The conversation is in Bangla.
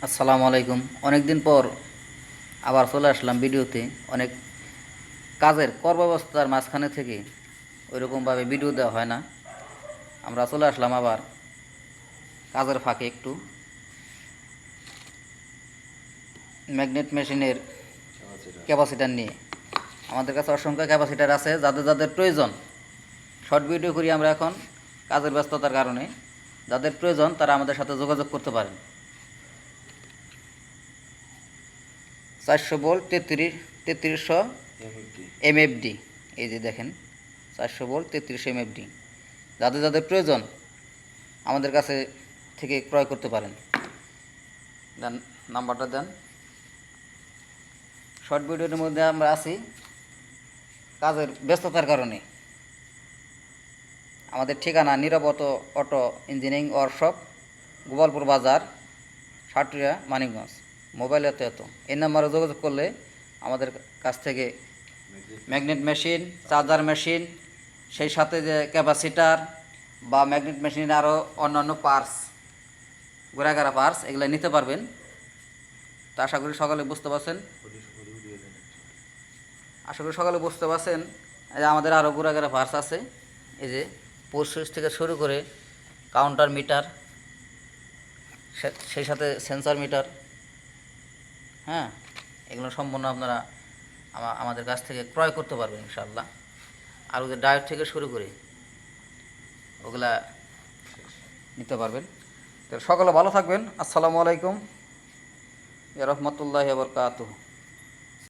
আসসালামু আলাইকুম। অনেক দিন পর আবার চলে আসলাম ভিডিওতে। অনেক কাজের কর্মব্যস্ততার মাঝখানে থেকে ওইরকমভাবে ভিডিও দেওয়া হয় না। আমরা চলে আসলাম আবার কাজের ফাঁকে একটু ম্যাগনেট মেশিনের ক্যাপাসিটার নিয়ে। আমাদের কাছে অসংখ্য ক্যাপাসিটার আছে, যাদের যাদের প্রয়োজন। শর্ট ভিডিও করি আমরা এখন কাজের ব্যস্ততার কারণে। যাদের প্রয়োজন তারা আমাদের সাথে যোগাযোগ করতে পারেন। 400 ভোল্ট 3300 এমএফডি, এই যে দেখেন 400 ভোল্ট 3300 এমএফডি। যাদের যাদের প্রয়োজন আমাদের কাছে থেকে ক্রয় করতে পারেন। দেন নাম্বারটা দেন। শর্ট ভিডিওর মধ্যে আমরা আছি কাজের ব্যস্ততার কারণে। আমাদের ঠিকানা নিরাপদ অটো ইঞ্জিনিয়ারিং ওয়ার্কশপ, গোপালপুর বাজার, সাটুরিয়া, মানিকগঞ্জ। মোবাইল এত এই নাম্বারে যোগাযোগ করলে আমাদের কাছ থেকে ম্যাগনেট মেশিন, চার্জার মেশিন, সেই সাথে যে ক্যাপাসিটার বা ম্যাগনেট মেশিনের আরও অন্যান্য পার্টস, ঘোরাঘাড়া পার্টস, এগুলো নিতে পারবেন। তো আশা করি সকালে বুঝতে পারছেন। এই যে আমাদের আরও ঘোরাঘাড়া পার্টস আছে। এই যে পোস্ট সুইচ থেকে শুরু করে কাউন্টার মিটার, সেই সাথে সেন্সর মিটার, হ্যাঁ, এগুলো সম্পূর্ণ আপনারা আমাদের কাছ থেকে ক্রয় করতে পারবেন ইনশাআল্লাহ। আর ওদের ডায়েট থেকে শুরু করে ওগুলা নিতে পারবেন। তো সকলে ভালো থাকবেন। আসসালামু আলাইকুম, রহমতুল্লাহি ওয়া বারাকাতুহু।